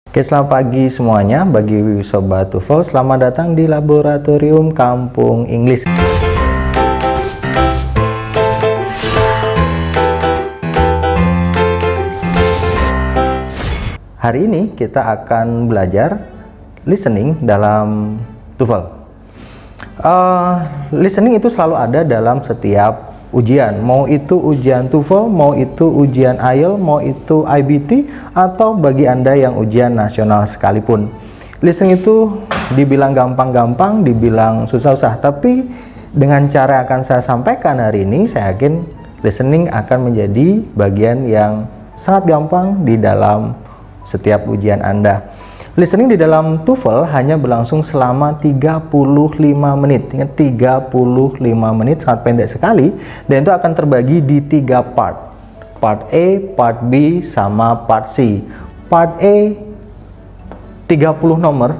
Oke, selamat pagi semuanya bagi Sobat TOEFL. Selamat datang di Laboratorium Kampung Inggris. Hari ini kita akan belajar listening dalam TOEFL. Listening itu selalu ada dalam setiap ujian, mau itu ujian TOEFL, mau itu ujian IELTS, mau itu IBT, atau bagi Anda yang ujian nasional sekalipun. Listening itu dibilang gampang-gampang, dibilang susah-susah, tapi dengan cara yang akan saya sampaikan hari ini, saya yakin listening akan menjadi bagian yang sangat gampang di dalam setiap ujian Anda. Listening di dalam TOEFL hanya berlangsung selama 35 menit. Ingat, 35 menit, sangat pendek sekali. Dan itu akan terbagi di 3 part. Part A, Part B, sama Part C. Part A, 30 nomor.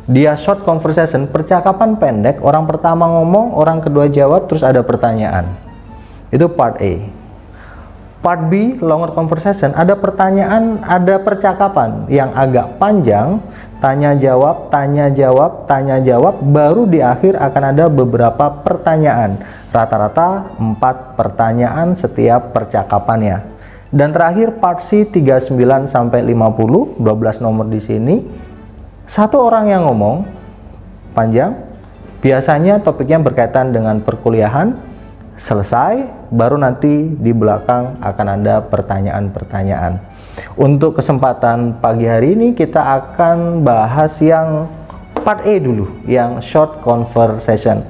Dia short conversation, percakapan pendek. Orang pertama ngomong, orang kedua jawab, terus ada pertanyaan. Itu Part A. Part B, longer conversation, ada pertanyaan, ada percakapan yang agak panjang, tanya jawab, tanya jawab, tanya jawab, baru di akhir akan ada beberapa pertanyaan. Rata-rata 4 pertanyaan setiap percakapannya. Dan terakhir part C, 39 sampai 50, 12 nomor di sini. Satu orang yang ngomong panjang, biasanya topiknya berkaitan dengan perkuliahan. Selesai, baru nanti di belakang akan ada pertanyaan-pertanyaan. Untuk kesempatan pagi hari ini kita akan bahas yang part A dulu, yang short conversation.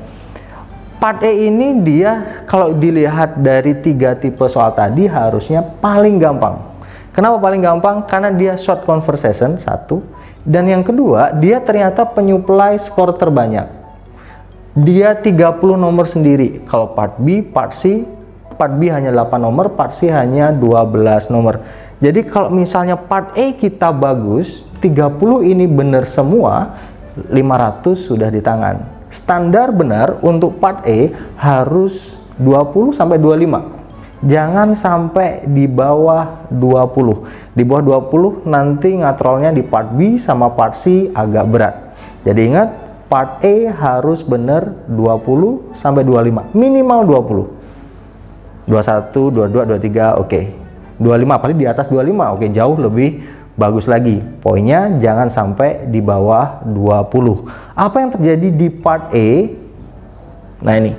Part A ini dia kalau dilihat dari 3 tipe soal tadi harusnya paling gampang. Kenapa paling gampang? Karena dia short conversation, satu. Dan yang kedua, dia ternyata penyuplai skor terbanyak. Dia 30 nomor sendiri. Kalau part B, part C, part B hanya 8 nomor, part C hanya 12 nomor. Jadi kalau misalnya part A kita bagus, 30 ini benar semua, 500 sudah di tangan. Standar benar untuk part A harus 20 sampai 25. Jangan sampai di bawah 20. Di bawah 20 nanti ngatrolnya di part B sama part C agak berat. Jadi ingat, part A harus benar 20 sampai 25, minimal 20. 21, 22, 23, oke. 25, apalagi di atas 25, oke, jauh lebih bagus lagi. Poinnya jangan sampai di bawah 20. Apa yang terjadi di part A? Nah ini.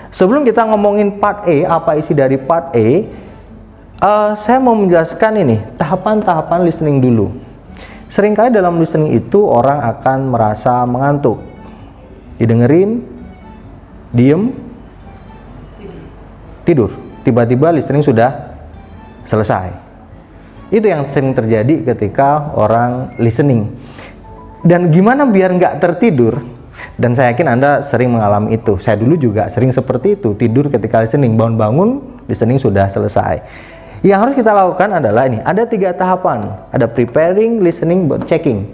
Sebelum kita ngomongin part A, apa isi dari part A, saya mau menjelaskan ini, tahapan-tahapan listening dulu. Seringkali dalam listening itu orang akan merasa mengantuk. Didengerin, diem, tidur. Tiba-tiba listening sudah selesai. Itu yang sering terjadi ketika orang listening. Dan gimana biar nggak tertidur? Dan saya yakin Anda sering mengalami itu. Saya dulu juga sering seperti itu. Tidur ketika listening, bangun-bangun, listening sudah selesai. Yang harus kita lakukan adalah ini, ada 3 tahapan. Ada preparing, listening, checking.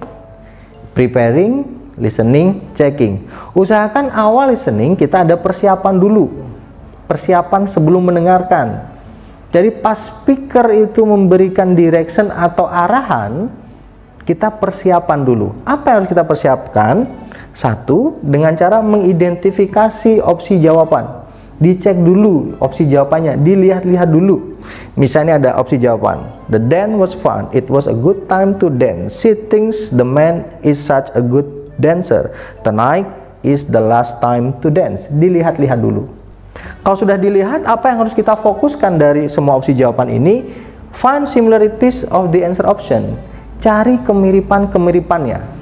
Preparing, listening, checking. Usahakan awal listening kita ada persiapan dulu. Persiapan sebelum mendengarkan. Jadi pas speaker itu memberikan direction atau arahan, kita persiapan dulu. Apa yang harus kita persiapkan? Satu, dengan cara mengidentifikasi opsi jawaban. Dicek dulu opsi jawabannya, dilihat-lihat dulu. Misalnya ada opsi jawaban, the dance was fun, it was a good time to dance, she thinks the man is such a good dancer, tonight is the last time to dance. Dilihat-lihat dulu. Kalau sudah dilihat, apa yang harus kita fokuskan dari semua opsi jawaban ini? Find similarities of the answer option. Cari kemiripan-kemiripannya.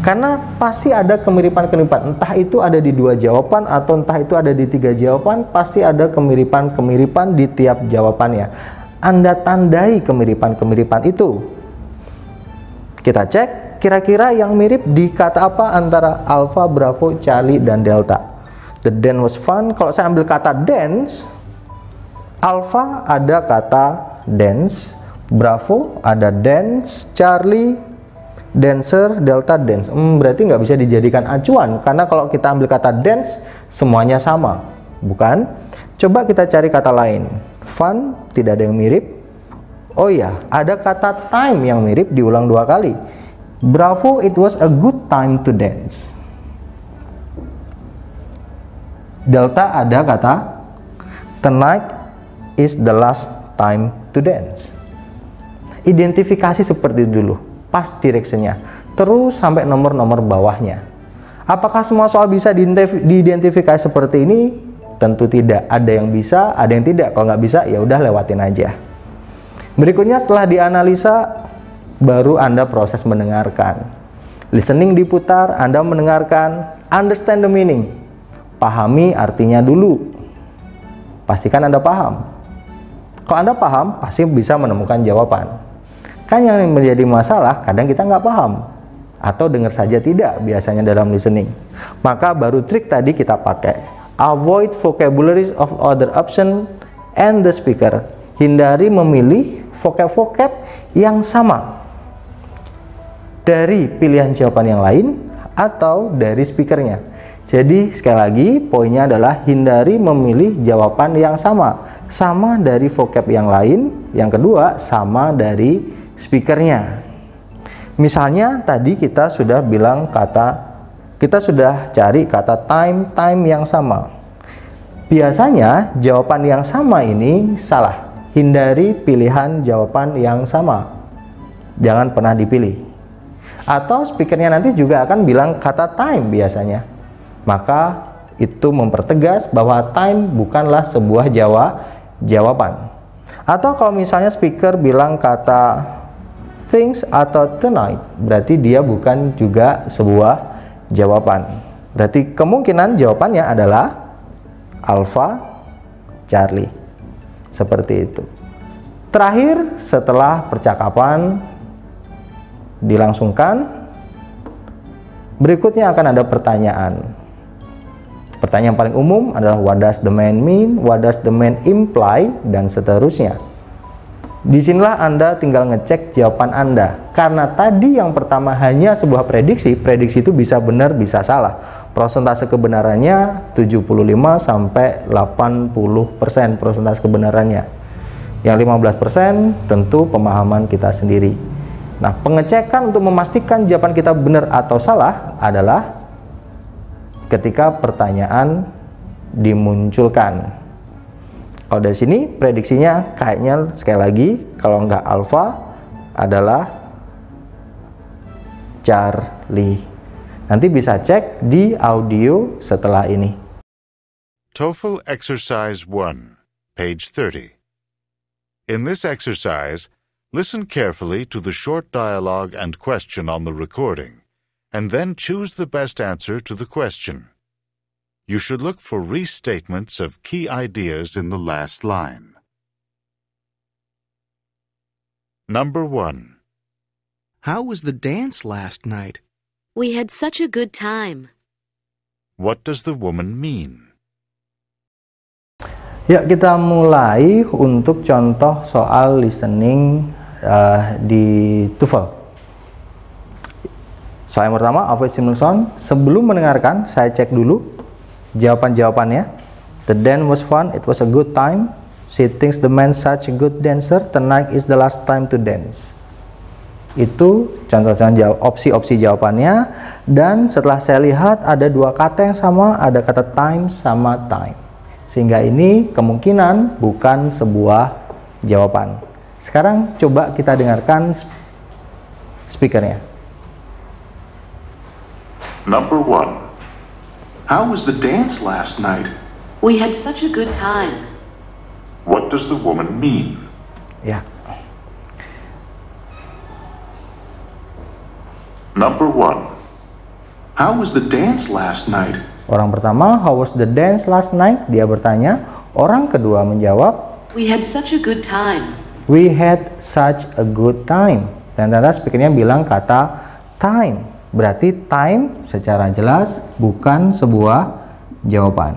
Karena pasti ada kemiripan-kemiripan, entah itu ada di 2 jawaban atau entah itu ada di 3 jawaban, pasti ada kemiripan-kemiripan di tiap jawabannya. Anda tandai kemiripan-kemiripan itu. Kita cek kira-kira yang mirip di kata apa antara Alpha, Bravo, Charlie, dan Delta. The dance was fun. Kalau saya ambil kata dance, Alpha ada kata dance, Bravo ada dance, Charlie dancer, Delta dance. Berarti nggak bisa dijadikan acuan, karena kalau kita ambil kata dance semuanya sama, bukan? Coba kita cari kata lain. Fun tidak ada yang mirip, Oh ya, ada kata time yang mirip diulang 2 kali. Bravo, it was a good time to dance. Delta ada kata tonight is the last time to dance. Identifikasi seperti itu dulu, pas directionnya, terus sampai nomor-nomor bawahnya. Apakah semua soal bisa diidentifikasi seperti ini? Tentu tidak. Ada yang bisa, ada yang tidak. Kalau nggak bisa, ya udah lewatin aja. Berikutnya setelah dianalisa, baru Anda proses mendengarkan. Listening diputar, Anda mendengarkan, understand the meaning. Pahami artinya dulu. Pastikan Anda paham. Kalau Anda paham, pasti bisa menemukan jawaban. Kan yang menjadi masalah, kadang kita nggak paham. Atau dengar saja tidak biasanya dalam listening. Maka baru trik tadi kita pakai. Avoid vocabularies of other option and the speaker. Hindari memilih vocab-vocab yang sama dari pilihan jawaban yang lain atau dari speakernya. Jadi sekali lagi poinnya adalah hindari memilih jawaban yang sama dari vocab yang lain. Yang kedua, sama dari speakernya. Misalnya tadi kita sudah cari kata time yang sama. Biasanya jawaban yang sama ini salah. Hindari pilihan jawaban yang sama. Jangan pernah dipilih. Atau speakernya nanti juga akan bilang kata time biasanya. Maka itu mempertegas bahwa time bukanlah sebuah jawaban. Atau kalau misalnya speaker bilang kata things atau tonight, berarti dia bukan juga sebuah jawaban. Berarti kemungkinan jawabannya adalah Alpha, Charlie. Seperti itu. Terakhir, setelah percakapan dilangsungkan, berikutnya akan ada pertanyaan. Pertanyaan paling umum adalah what does the man mean, what does the man imply, dan seterusnya. Disinilah Anda tinggal ngecek jawaban Anda. Karena tadi yang pertama hanya sebuah prediksi itu bisa benar, bisa salah. Persentase kebenarannya 75 sampai 80% persentase kebenarannya. Yang 15% tentu pemahaman kita sendiri. Nah, pengecekan untuk memastikan jawaban kita benar atau salah adalah ketika pertanyaan dimunculkan. Kalau dari sini prediksinya kayaknya sekali lagi kalau nggak Alpha adalah Charlie. Nanti bisa cek di audio setelah ini. TOEFL Exercise 1, page 30. In this exercise, listen carefully to the short dialogue and question on the recording, and then choose the best answer to the question. You should look for restatements of key ideas in the last line. Number 1. How was the dance last night? We had such a good time. What does the woman mean? Ya, kita mulai untuk contoh soal listening di TOEFL. Soal yang pertama, Avoid Simulson. Sebelum mendengarkan, saya cek dulu jawaban-jawabannya. The dance was fun, it was a good time. She thinks the man such a good dancer. Tonight is the last time to dance. Itu contoh-contoh opsi-opsi jawabannya. Dan setelah saya lihat ada dua kata yang sama, ada kata time sama time, sehingga ini kemungkinan bukan sebuah jawaban. Sekarang coba kita dengarkan speakernya. Number 1. How was the dance last night? We had such a good time. What does the woman mean? Ya. Number 1. How was the dance last night? Orang pertama, how was the dance last night? Dia bertanya. Orang kedua menjawab, We had such a good time. we had such a good time. Dan ternyata speakernya bilang kata time. Berarti time secara jelas bukan sebuah jawaban.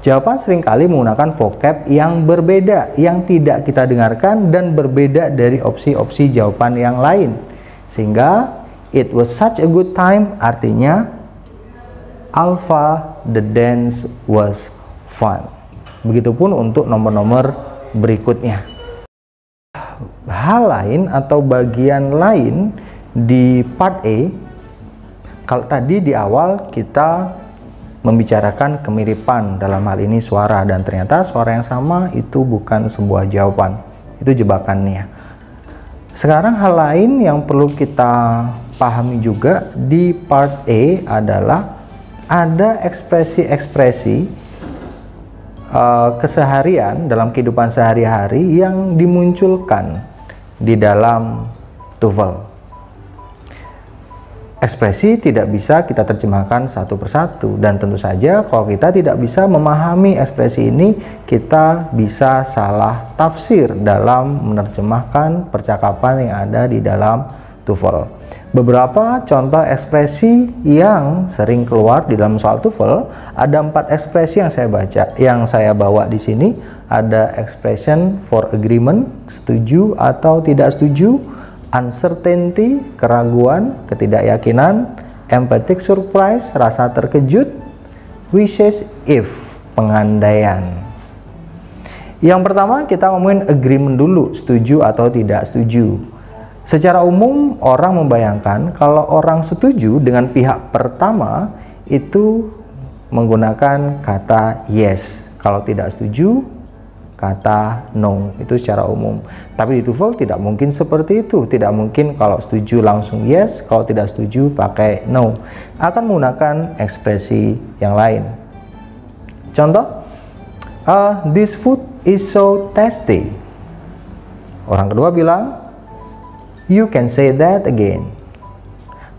Jawaban seringkali menggunakan vocab yang berbeda, yang tidak kita dengarkan dan berbeda dari opsi-opsi jawaban yang lain. Sehingga it was such a good time artinya Alpha, the dance was fun. Begitupun untuk nomor-nomor berikutnya. hal lain atau bagian lain di part A. Kalau tadi di awal kita membicarakan kemiripan dalam hal ini suara, dan ternyata suara yang sama itu bukan sebuah jawaban, itu jebakannya. Sekarang hal lain yang perlu kita pahami juga di part A adalah ada ekspresi-ekspresi keseharian dalam kehidupan sehari-hari yang dimunculkan di dalam TOEFL. Ekspresi tidak bisa kita terjemahkan satu persatu, dan tentu saja kalau kita tidak bisa memahami ekspresi ini, kita bisa salah tafsir dalam menerjemahkan percakapan yang ada di dalam TOEFL. Beberapa contoh ekspresi yang sering keluar di dalam soal TOEFL, ada 4 ekspresi yang saya bawa di sini. Ada expression for agreement, setuju atau tidak setuju, uncertainty, keraguan, ketidakyakinan, empathic surprise, rasa terkejut, wishes if, pengandaian. Yang pertama kita ngomongin agreement dulu, setuju atau tidak setuju. Secara umum orang membayangkan kalau orang setuju dengan pihak pertama itu menggunakan kata yes, kalau tidak setuju kata no, itu secara umum. Tapi di TOEFL tidak mungkin seperti itu. Tidak mungkin kalau setuju langsung yes, kalau tidak setuju pakai no. Akan menggunakan ekspresi yang lain. Contoh, this food is so tasty. Orang kedua bilang, you can say that again.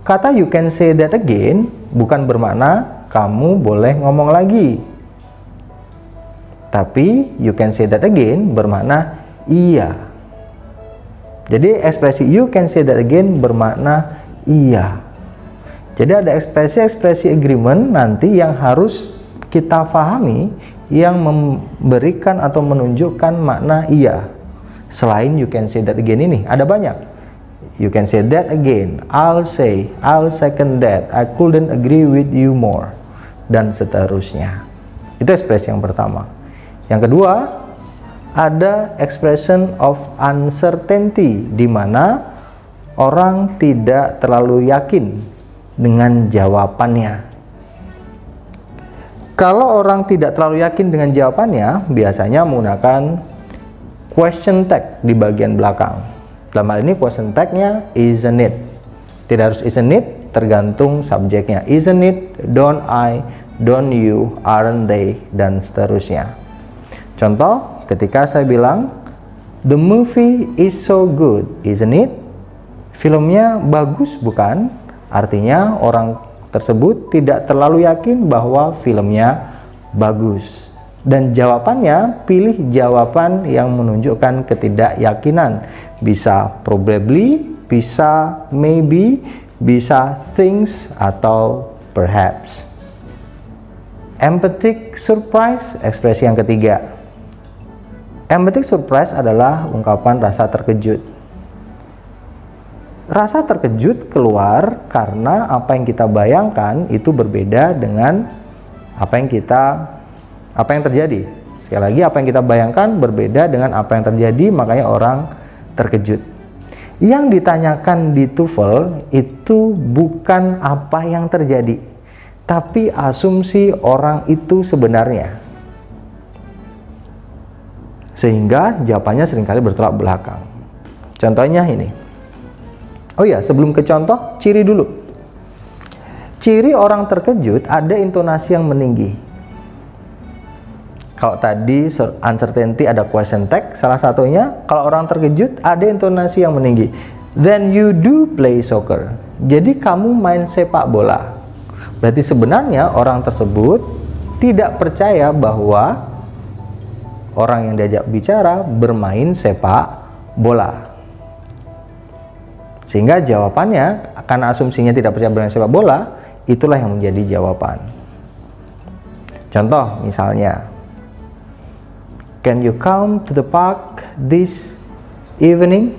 Kata you can say that again bukan bermakna kamu boleh ngomong lagi. Tapi you can say that again bermakna iya. Jadi ekspresi you can say that again bermakna iya. Jadi ada ekspresi-ekspresi agreement nanti yang harus kita pahami yang memberikan atau menunjukkan makna iya. Selain you can say that again ini, ada banyak. You can say that again, I'll say, I'll second that, I couldn't agree with you more, dan seterusnya. Itu ekspresi yang pertama. Yang kedua, ada expression of uncertainty, di mana orang tidak terlalu yakin dengan jawabannya. Kalau orang tidak terlalu yakin dengan jawabannya, biasanya menggunakan question tag di bagian belakang. Dalam hal ini question tag-nya isn't it. Tidak harus isn't it, tergantung subjeknya. Isn't it, don't I, don't you, aren't they, dan seterusnya. Contoh, ketika saya bilang, the movie is so good, isn't it? Filmnya bagus bukan? Artinya orang tersebut tidak terlalu yakin bahwa filmnya bagus. Dan jawabannya, pilih jawaban yang menunjukkan ketidakyakinan. Bisa probably, bisa maybe, bisa thinks, atau perhaps. Empathic surprise, ekspresi yang ketiga. Empathic surprise adalah ungkapan rasa terkejut. Rasa terkejut keluar karena apa yang kita bayangkan itu berbeda dengan apa yang terjadi. Sekali lagi, apa yang kita bayangkan berbeda dengan apa yang terjadi, makanya orang terkejut. Yang ditanyakan di TOEFL itu bukan apa yang terjadi, tapi asumsi orang itu sebenarnya. Sehingga jawabannya seringkali bertolak belakang. Contohnya ini. Oh ya, sebelum ke contoh, ciri dulu. Ciri orang terkejut ada intonasi yang meninggi. Kalau tadi uncertainty ada question tag, salah satunya kalau orang terkejut ada intonasi yang meninggi. Then you do play soccer. Jadi kamu main sepak bola. Berarti sebenarnya orang tersebut tidak percaya bahwa orang yang diajak bicara bermain sepak bola. Sehingga jawabannya, karena asumsinya tidak percaya bermain sepak bola, itulah yang menjadi jawaban. Contoh misalnya, can you come to the park this evening?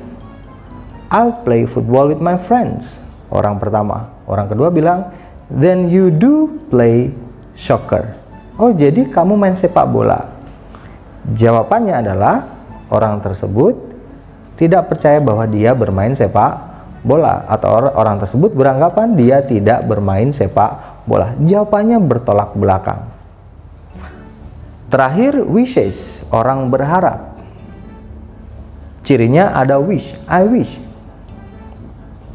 I'll play football with my friends. Orang pertama. Orang kedua bilang, then you do play soccer. Oh, jadi kamu main sepak bola. Jawabannya adalah orang tersebut tidak percaya bahwa dia bermain sepak bola, atau orang tersebut beranggapan dia tidak bermain sepak bola. Jawabannya bertolak belakang. Terakhir, wishes, orang berharap. Cirinya ada wish, I wish.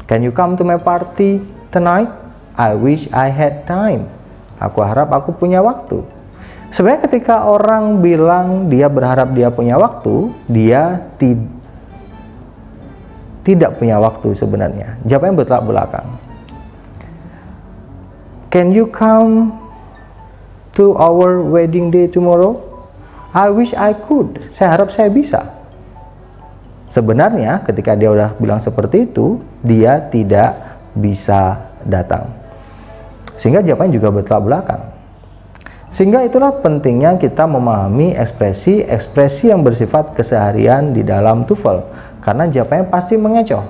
Can you come to my party tonight? I wish I had time. Aku harap aku punya waktu. Sebenarnya ketika orang bilang dia berharap dia punya waktu, dia tidak punya waktu sebenarnya. Jawabannya bertolak belakang. Can you come to our wedding day tomorrow? I wish I could. Saya harap saya bisa. Sebenarnya ketika dia udah bilang seperti itu, dia tidak bisa datang. Sehingga jawabannya juga bertolak belakang. Sehingga itulah pentingnya kita memahami ekspresi yang bersifat keseharian di dalam TOEFL, karena jawabannya pasti mengecoh.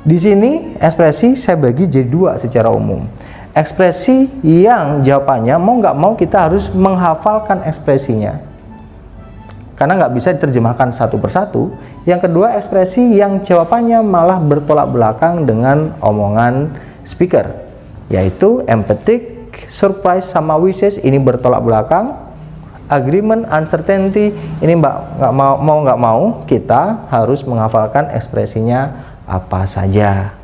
Di sini ekspresi saya bagi jadi dua secara umum. Ekspresi yang jawabannya mau nggak mau kita harus menghafalkan ekspresinya, karena nggak bisa diterjemahkan satu persatu. Yang kedua, ekspresi yang jawabannya malah bertolak belakang dengan omongan speaker, yaitu empathic, surprise, sama wishes. Ini bertolak belakang. Agreement, uncertainty, ini nggak mau kita harus menghafalkan ekspresinya apa saja.